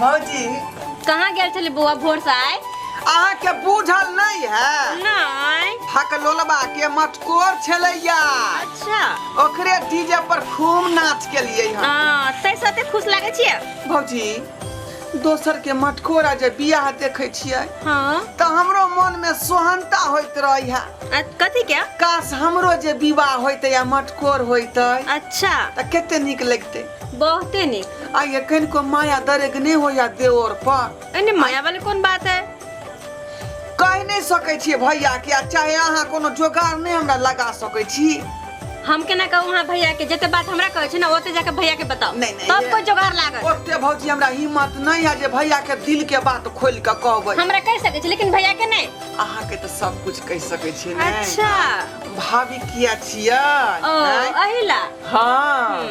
भौजी कहाँ गेल छली बुआ भोर से आए? अहाँ के बूझल नहीं है? नहीं। हकलोलबा के मटकोर छलैया। अच्छा। ओकरे डीजे पर खूब नाच के लिए हां तै साथे खुश लागे छियै भौजी। दोसर के मटकोर आ जे बियाह देखे छियै हां त हमरो मन में सोहनता होइत रही है। कथी के? काश हमरो जे विवाह होइत या मटकोर होइत। अच्छा त केते निक लगते। बहुते निक। आ एखन को माया दरेग नहीं हो या देवर पर। एने माया वाली कौन बात है? कह नहीं सकै छियै भैया के, चाहे अहाँ कोनो जोगाड़ नहीं हमरा लगा सकै छी। हम केना कहू हां भैया के जते बात हमरा कहै छै ना ओते जाके भैया के बताओ। नहीं तब कोई जोगाड़ लागत। ओते भौजी हमरा हिम्मत नहीं है जे भैया के दिल के बात खोल के कहबै। हमरा कह सकै छी लेकिन भैया के नहीं। अहाँ के तो सब कुछ कह सकै छी ने। अच्छा भाभी किया छियै? अहिला हां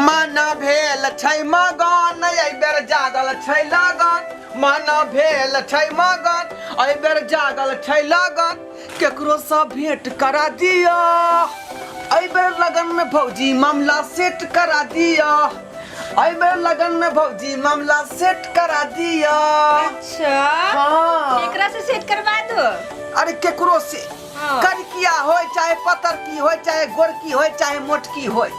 मन भेल छै मगन एहि बेर जागल छै लगन। मन भेल छै मगन एहि बेर जागल छै लगन। केकरो सा भेंट करा दिया एहि बेर लगन में भौजी मामला सेट करा दिया। एहि बेर लगन में भौजी मामला सेट करा दिया। अच्छा हां एकरा से सेट करवा दो। अरे केकरो से करिकिया होय चाहे पतर की होय चाहे गोरकी होय चाहे मोटकी होय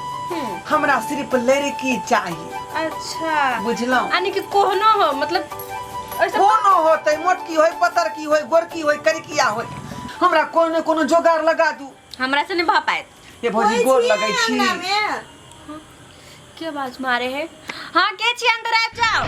हमरा सिर्फ लड़की चाहिए। अच्छा बुझलौ? यानी कि कोनो हो मतलब कोनो होतै मोटकी होय पतर की होय गोरकी होय करिकिया होय हमरा कोनो कोनो जोगाड़ लगा दू। हमरा से नहीं भ पाएत। ये भौजी गोर लगै छी। के आवाज मारे है? हां के छी अंदर आ जाओ।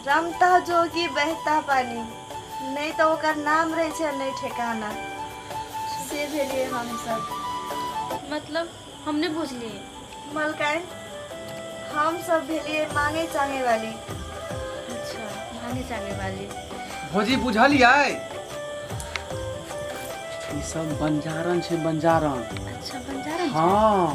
रमता जोगी बहता पानी नहीं तो ओकर नाम रहे छे नहीं ठिकाना से भेलिए हम सब। मतलब हमने बुझली मलकाइन हम सब भेलिए मांगे चाहे वाली। अच्छा मांगे चाहे वाली भौजी बुझलियै? ई सब बंजारन छै बंजारन। अच्छा बंजारन। हां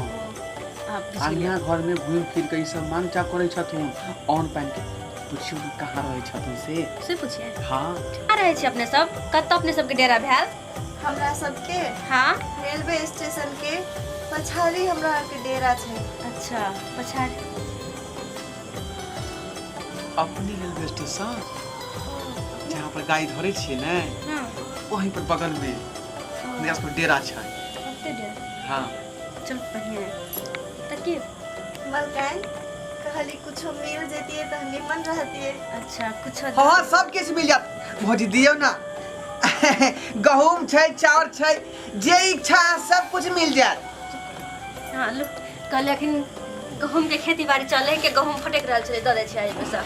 आप अन्या घर में घूम फिर के ई सब मांग चा करे छथुन। ऑन पैन के पूछियो कहाँ रहे छथुन से पूछिए। हां कहाँ रहे छी अपने सब? कत अपने सब के डेरा भेल? हमरा सबके हां रेलवे स्टेशन के पछाड़ी हमरा के डेरा छे। अच्छा पछाड़ी अपनी रेलवे स्टेशन जहाँ पर गाड़ी धरे छिए ने हां वहीं पर बगल में मेरा सब डेरा छै। कते डेरा? हां चल बढ़िया त के मलकाइन कहली कुछ मिल जेतिए त निमन रहतिए। अच्छा कुछ हां सब किछ मिल जात भौजी दियो ना। गहूम छै चाउर छै जे इच्छा सब कुछ मिल जात। हां लो कल लेकिन गहूम के खेती बाड़ी चले के गहूम फटक रहल छै द दे छै आई पैसा।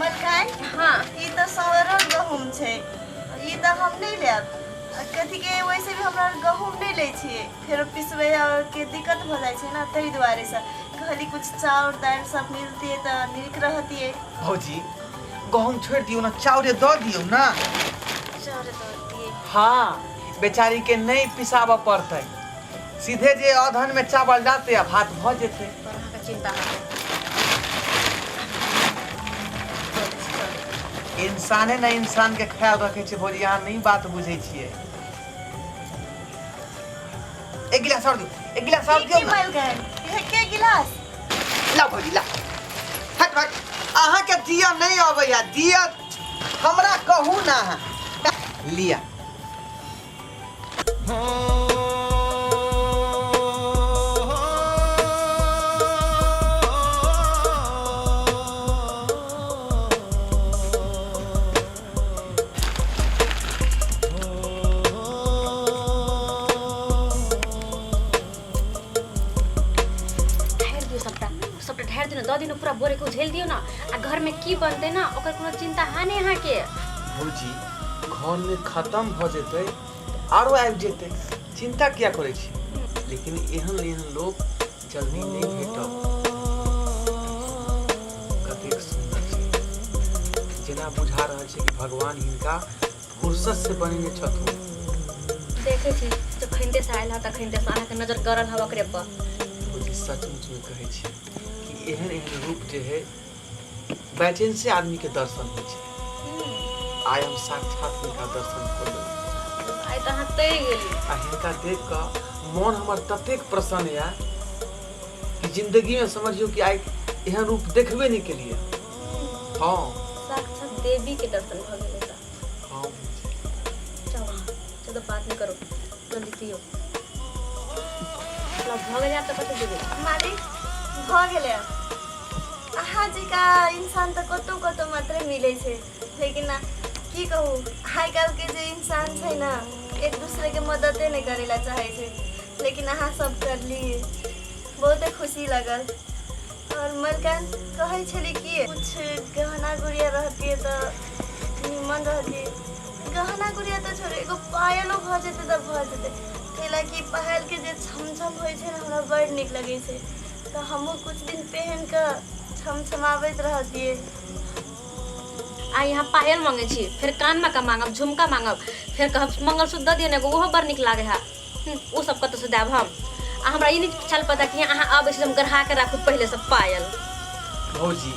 मलकाइन हां ई त सवरल गहूम छै ई त हम नहीं लेब। कथी के वैसे भी हमरा गहूम नहीं ले छिए फिर पिसवे और के दिक्कत भ जाय छै ना तई दुआरे से कहली कुछ चाउर दाल सब मिलती है तो निक रहती है। भौजी गहूम छोड़ दियो ना चाउरे दो दियो ना। चाउर दो दिए। हां बेचारी के नहीं पिसाब पड़ते सीधे जे अधन में चावल डालते आ भात भ जेते। तरह का चिंता है इंसाने न इंसान के ख्याल रखे छे भौजी यहाँ नहीं बात बुझे छिए। एक गिलास और दियो एक गिलास और दियो ना। मलकाइन के गिलास ला भौजी ला हट हट अहाँ के दिया नहीं आबैया दिया हमरा कहू ना लिया। दिन पूरा बोरे को झेल दियो ना आ घर में की बनते ना ओकर कोनो चिंता है नहीं यहाँ के। भौजी घर में खत्म भ जेते आरो आबि जेते चिंता किया करे छी लेकिन एहन एहन लोग जल्दी नहीं भेटब कतेक सुंदर छै जेना बुझा रहल छै कि भगवान हिनका फुर्सत से बनेने छथुन देखे छी जब खंडे से आयल तखन से अहाँ के नजर गड़ल हवा करे पर सचमुच में कहै छी कि एहन एहन रूप जे है बैठन से आदमी के दर्शन होइ छै आय हम साक्षात हिनका दर्शन करबै आइ त अहाँ तै गेली आ हिनका देख कऽ मन हमर ततेक प्रसन्न या कि जिंदगी में समझियो कि आइ एहन रूप देखबे नहीं केलिए हाँ साक्षात देवी के दर्शन भ गेलै त हाँ चलो बात नहीं करो जल्दी पियो भ गेलै त कतऽ जेबै मालिक भ गेलै अहाँ जिका इंसान त कतौ कतौ मात्रै मिलै छै लेकिन की कहू आइ काल्हि के जे इंसान छै ना एक दूसरे के मददे नहीं करेला चाहे छै लेकिन अहाँ सब कर लिए बहुते खुशी लगल और मलकान कहै छली कि कुछ गहना गुड़िया रहती तो निमन रहती गहना गुड़िया तो छोड़े एगो पायलो भ जेतै त भ जेतै कैला कि पायल के जे छमछम होइ छै ना हमरा बड़ नीक लगै छै तो हमहूँ कुछ दिन पहन कऽ छमछमाबैत रहतियै आ यहाँ पायल मांगे छी फिर कान में का मांगब झुमका मांगब फिर कहब मंगलसूत्र दऽ दियौ ने एगो ओहो बड़ नीक लागे है ओ सब कतऽ से देब हम आ हमरा ई नहीं चल पता कि अहाँ आबै छी हम गढ़ा के राखू पहले से पायल भौजी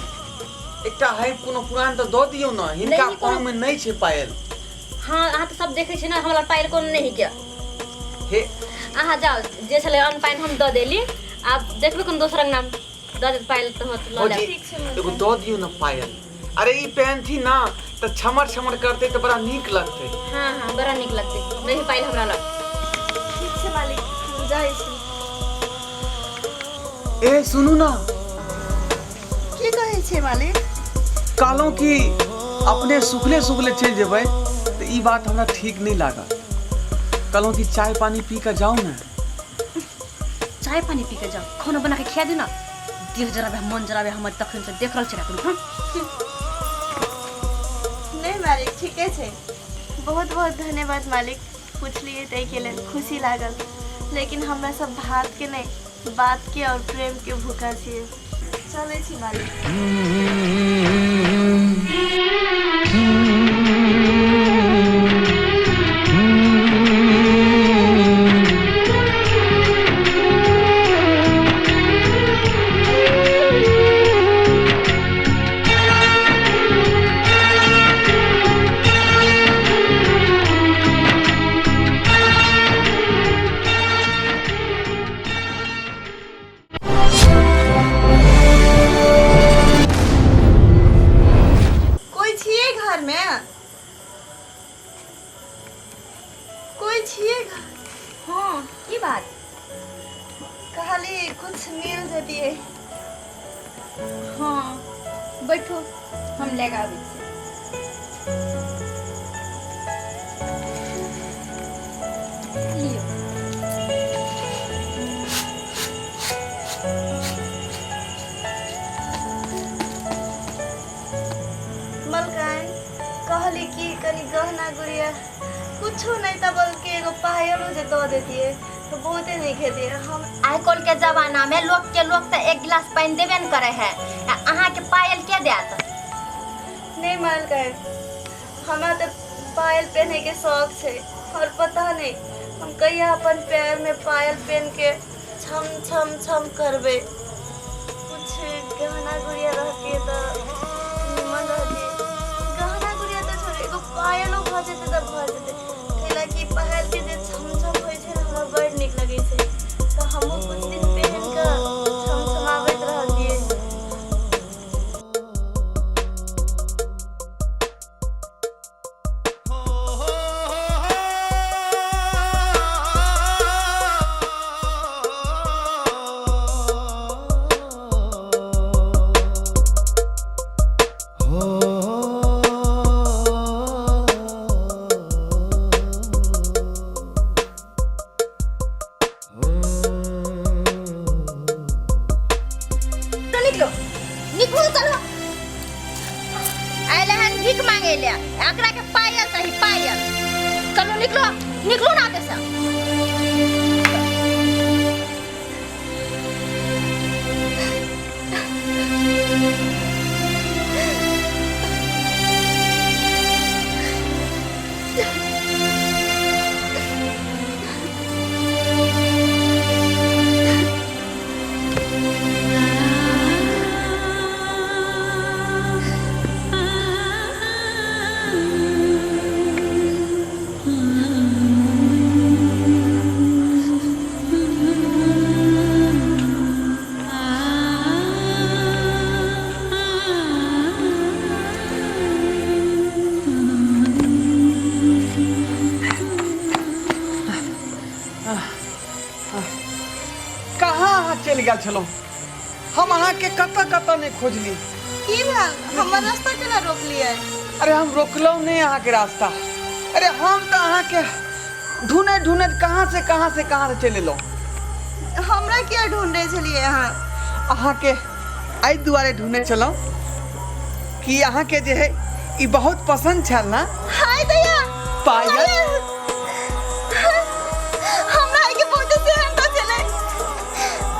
एकटा है कोनो पुरान तो दऽ दियौ ना हिनका पाँव में नहीं छै पायल हाँ अहाँ तो सब देखे छी ना हमरा पायल कोन नहीं के हे अहाँ जाओ जे छले अन पायल हम दऽ देली आब देखबै कोन दोसर नाम दऽ दे पायल तो लऽ ले ठीक छै एगो दऽ दियौ ना पायल अरे ई पहनथी ना तो छमर छमर करते तो बड़ा नीक लगते हाँ हाँ बड़ा नीक लगते नहीं पायल हमरा लग ठीक छै मालिक हम जाइ छी ए सुनू ना की कहै छै मालिक कहलौं कि अपने सुखले सुखले चल जेबै तो ई बात हमरा ठीक नहीं लागल कहलौं कि चाय पानी पी के जाओ ना चाय पानी पी के जाओ खाना बना के खिया दू ना देह जराबे मन जराबे हमर तखन से देख रहल छी राखू नहीं मालिक ठीके छै बहुत बहुत धन्यवाद मालिक पूछलिए तै के लेल खुशी लागल लेकिन हमरा सब भात के नहीं बात के और प्रेम के भूखा छियै चलै छी मालिक कुछ मिल जतिए हाँ बैठो हम लेके आबै छी लियो मलकान कहली कि कनी गहना गुड़िया कुछो नहीं था बल्कि एगो पायलो जे दो देतिए तो बहुते नहीं खेती हम आइ कल के जमाना में लोग तो एक गिलास पानी देबे न करे है अहाँ के पायल के देत नहीं मलकान हमरा तो पायल पहने के शौक है और पता नहीं हम कहिया अपन पैर में पायल पहन के छम छम छम करबे कुछ गहना गुड़िया रहती तो निमन रहती गहना गुड़िया तो छोड़े एगो पायलो भ जेते त भ जेते कैला कि पायल के जे छम छम होय छै हमरा बड़ नीक लगे छै तो हमहू कुछ दिन पहन के छमछमाबैत रहतिए एकरा के पायल सही पायल चलो निकलो निकलो ना देसा चल गया छलो हम अहाँ के कतऽ कतऽ नहीं खोजली की भेल हमर रास्ता केना रोक लिए अरे हम रोकलो नहीं अहाँ के रास्ता अरे हम तो अहाँ के ढूंढे ढूंढे कहाँ से चले लो हमरा किया ढूंढे छलिए अहाँ के आई दुआरे ढूंढे चलो कि अहाँ के जे है ई बहुत पसंद छल ना हाय दैया पायल हमरा के बहुत से हंता चले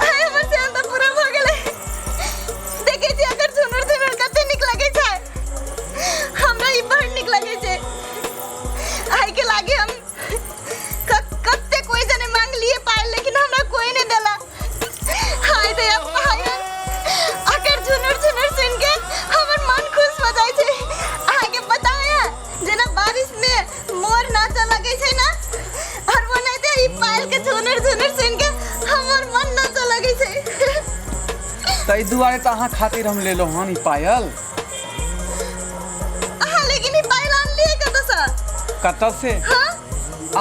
हाय हमर से हंता पूरा भ गेले देखे छी अगर सुनर कते निक लगे छै हमरा ई बड़ निक लगे छै आइ के लागे हम कते कोई जने मांग लिए पायल लेकिन हमरा कोई नहीं देला हाय दैया पायल अगर झुनर सुन के हमर मन खुश हो जाय छै आगे पता है जेना बारिश में मोर नाचे लगे छै ना और वो नहीं दे ई पायल के झुनर सुन के हमर मन नाचे लगे छै तई दुआरे तो अहाँ खातिर हम ले लो हन ई पायल लेकिन ई पायल आन लिए कतऽ से हां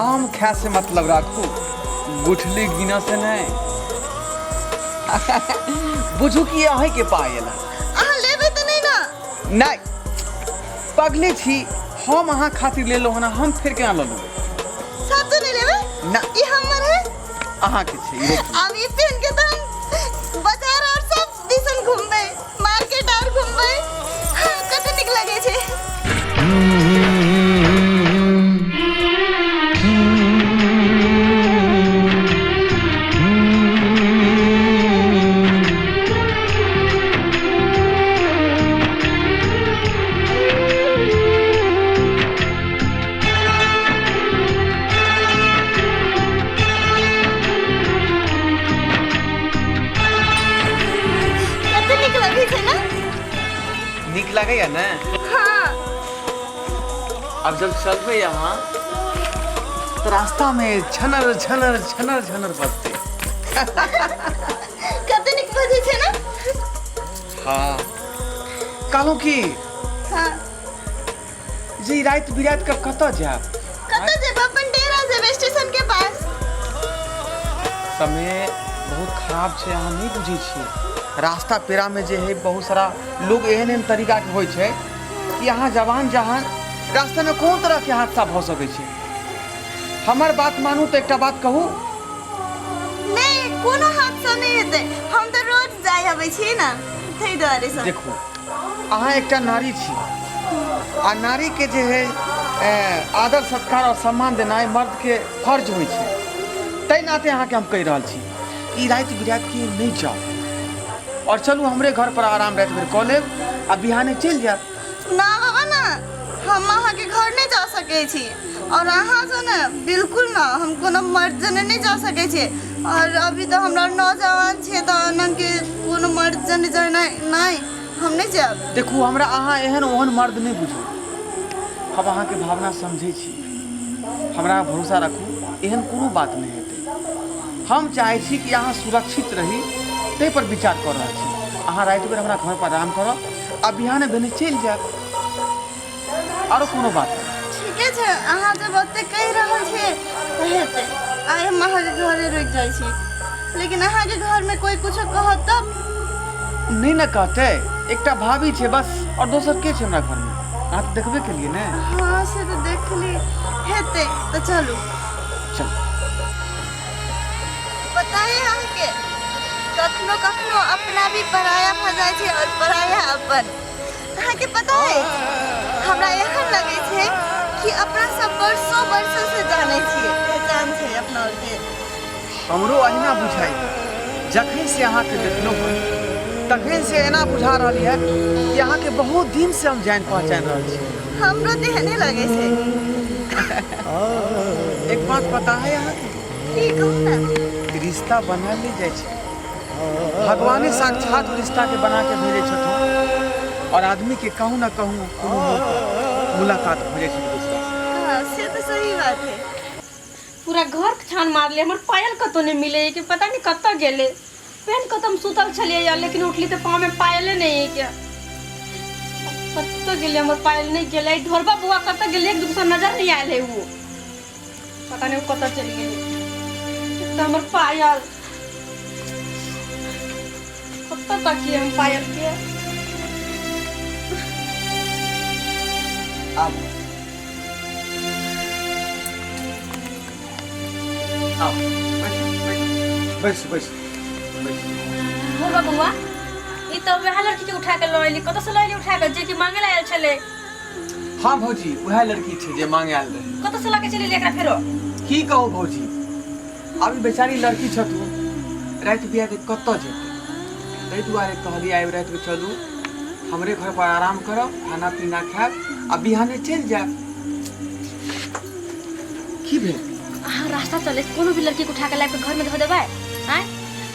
आम खाए से मतलब राखू गुठली गिना से नहीं बुझू कि अहीं के पायल लेबे तो नहीं ना नहीं पगले छी हम अहाँ खातिर ले लो हन हम फिर केना ल लेबै साथ नहीं लेबे ना ई हमर है अहाँ के छी अब ई पहन के तो हम बाजार और सब दिसन घूमबे मार्केट और घूमबे कते निक लगे छै कते निक लगे छै ना निक लगैया ना हां अब जब चलबे यहाँ तो रास्ता में छनर छनर छनर छनर बजते कते निक बजे छै ना हाँ कहलूँ कि हां जे रात बिरात का कतऽ जाब कते जेब अपन डेरा जेब स्टेशन के पास समय बहुत खराब छै अहाँ नहीं बुझे छी रास्ता पेरा में जे है बहुत सारा लोग एहन तरीका के होइ छै कि अहाँ जवान जहान रास्ता में कोन तरह के हादसा भऽ सकै छै हमर बात मानू तो एकटा बात कहू नहीं कोनो हादसा नहीं हेतै हम तो रोज जाय आबै छी ना तै दुआरे से देखू अहाँ एकटा नारी छी आ नारी के जे है आदर सत्कार और सम्मान देनाइ मर्द के फर्ज होइ छै तै नाते अहाँके हम कहि रहल छी ई रात बिरात के नहीं जाओ और चलू हमरे घर पर आराम रात भर कऽ लेब आ बिहाने चलि जायब ना बाबा ना हम अहाँ के घर नहीं जा सके छी और अहाँ से ना बिल्कुल ना हम कोनो मर्द जने नहीं जा सके छी और अभी तो हमरा नौजवान छे तो अनन के कोनो मर्द जने जाना नहीं हम नहीं जाब देखू हमरा अहाँ एहन ओहन मर्द नहीं बुझू हम अहाँके भावना समझै छी हमरा भरोसा रखू एहन कोनो बात नहीं हेतै हम चाहै छी कि अहाँ सुरक्षित रही तै पर विचार कर रहल छी अहाँ राति भर हमरा घर पर आराम करब आ बिहाने भेने चलि जायब आरो कोनो बात नहीं ठीके छै अहाँ जब ओते कहि रहल छी तऽ हेतै आइ हम अहाँ के घरे रुक जाइ छी लेकिन अहाँ के घर में कोई कुछो कहत तब नहीं ना कहते एकटा भाभी छै बस और दोसर के छै हमरा घर में अहाँ तो देखबे के लिए ने हाँ से तो देख ली हेतै तो चलू चल पता है अहाँ के कखनो कखनो अपना भी पराया भऽ जाइ छै और पराया अपन अहाँ के पता है हमरा एहन लगे छै कि अपना सब वर्षों से जाने छियै पहचान छै अपना और के हमरो अहिना बुझाइ जखन से अहाँ के देखलहुँ हँ तखन से एना बुझा रहल है कि अहाँ के बहुत दिन से हम जान पहचान रहल छी हमरो तो एहने लगे छै एक बात पता है अहाँ की कहू ना रिश्ता बनल नहीं जाइ छै भगवाने साक्षात रिश्ता के बना के भेजे छथिन और आदमी के कहूँ ना कहूँ मुलाकात हो जाइ छै दूसरा हाँ से तो सही बात है पूरा घर छान मार ले हमर पायल कतौ नहीं मिले कि पता नहीं कतौ गेले पेन कतम सुतल छलिए यार लेकिन उठली तो पाँव में पायले नहीं है क्या कतौ गेले हमर पायल नहीं गेले ढोलबा बुआ कतौ गेले एक दूसरा नजर नहीं आयल है वो पता नहीं वो कतौ चली गेली तो हमर पायल पता कि हम पायल के आओ आओ बैस बैस बैस हो बबुआ ई तो वह लड़की के उठा के लइली कत से लइली उठा के जे कि मांगे आयल छले। हाँ भौजी वह लड़की छे जे मांगे आयल रहे। कत से लाके चली एकरा फेरो की कहू भौजी अभी बेचारी लड़की छथु रात बिया के कत जेते तै दुआरे कहली आइ रात के चलू हमरे घर पर आराम करब खाना पीना खाएब आ बिहाने चल जाएब। की भेल अहाँ रास्ता चले कोनो भी लड़की के उठा के लाके घर में धो देबै हैं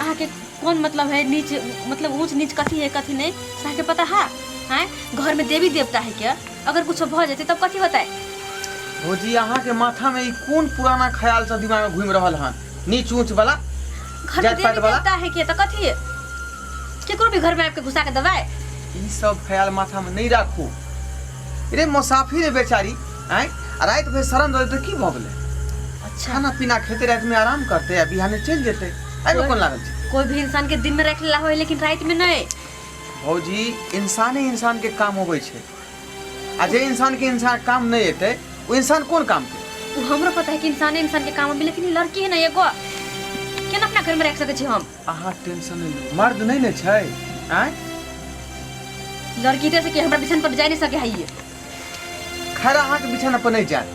अहाँ के कौन मतलब है नीच मतलब ऊंच नीच कथी है कथी नहीं अहाँ के पता है हैं घर में देवी देवता है क्या अगर कुछ भ जेते तब कथी होता है। भौजी अहाँ के माथा में ई कोन पुराना ख्याल से दिमाग में घूम रहल हन नीच ऊंच वाला घर में देवी देवता है क्या तो कथी है केकरो भी घर में आपके घुसा के दबाए ई सब ख्याल माथा में नहीं राखू। रे मुसाफिर है बेचारी हैं रात भर शरण रहे तो की भ गेलै अच्छा खाना पीना खेते रात में आराम करते आ बिहाने चल जेते एमे कोन लागल छै। कोई भी इंसान के दिन में रख ला हो लेकिन रात में नहीं। भौजी इंसाने इंसान के काम होवे छै आ जे इंसान के इंसान काम नहीं एते वो इंसान कौन काम करे। वो हमरो पता है कि इंसान के काम में लेकिन लड़की है ना एगो केना अपना घर में रख सके छी हम। अहाँ टेंशन नहीं लो मर्द नहीं ने छै हैं लड़की ते से कि हमरा बिछन पर जाय नहीं सके है ये खैर अहाँ के बिछाना पर नहीं जाए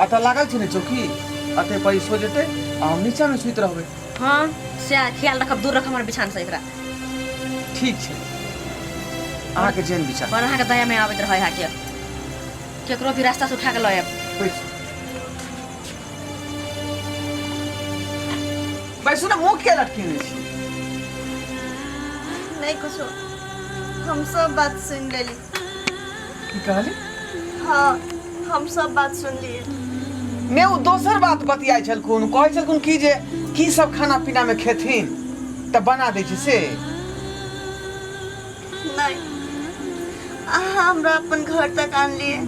अतः लागल छै ने चौकी अतः पर सो जेते आ हम नीचा में सुत रहबे। हां से ख्याल रखब दूर रख हमर बिछान से एकरा ठीक छै अहाँ के जेन बिछा पर अहाँ के दया में आबैत रहै हा के केकरो भी रास्ता से उठा के लए बैसु ना मुंह के लटकेने छी। नहीं कुछ हम सब बात सुन लेली। की कहली हाँ हम सब बात सुन लिए। ने वो दोसर बात बतियाइ छलखुन कहै छलखुन की जे की सब खाना पीना में खेथिन त बना दै छी से नहीं अहाँ हमरा अपन घर तक आन लिए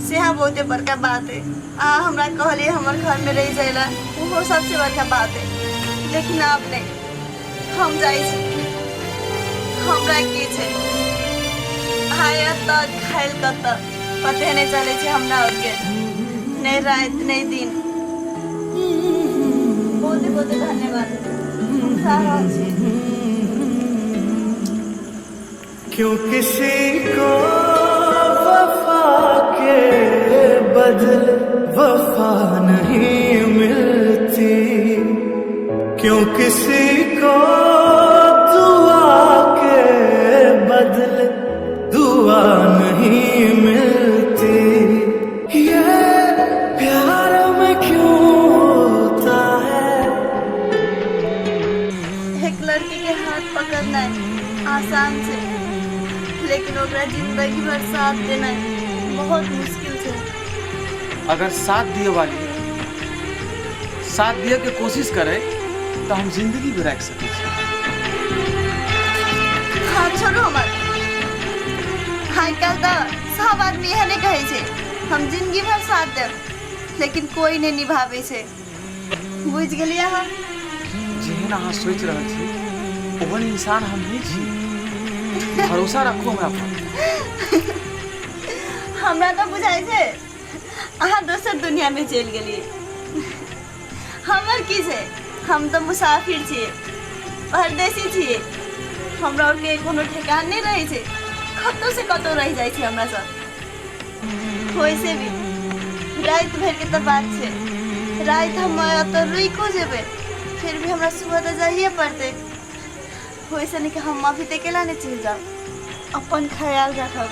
से हाँ बहुते बड़का बात है। अहाँ हमरा कहलिए हमर घर में रह जाइला वो सबसे बड़का बात है लेकिन आप नहीं हम जाइ छी हमरा की छै आया तक खाइल कत पते नहीं चले छै हमरा और के नहीं रात नहीं दिन। बहुते बहुते धन्यवाद सारा छी। क्यों किसी को वफा के बदले वफा नहीं मिलती क्यों किसी को दुआ के बदले दुआ नहीं मिलती ये प्यार में क्यों होता है। एक लड़की के हाथ पकड़ना आसान से लेकिन ओकरा जिंदगी भर साथ देना बहुत मुश्किल है। अगर साथ दिए के कोशिश करे तो हम जिंदगी भी रख सके छी। हाँ छोड़ो हमर हाँ कल तो सब आदमी यह नहीं कहे छे हम जिंदगी भर साथ देव लेकिन कोई नहीं निभावे छे बुझ गेलिए अहाँ। जेहन अहाँ सोच रहल छी ओहन इंसान हम नहीं छी भरोसा रखो हमरा पर। हमरा तो बुझाई छे अहाँ दोसर दुनिया में चल गेलिए। हमर की छे हम तो मुसाफिर छिए परदेसी छिए हमरा और के कोनो ठिकान नहीं रहे छे कतौ से कतौ रह जाय छे हमरा सब। वैसे भी रात भर के तो बात छे रात हम तो रुको जेबे फिर भी हमरा सुबह तो जाइए पड़ते। वैसे नहीं कि हम अभी तक अकेला नहीं चल जाओ अपन ख्याल रखब।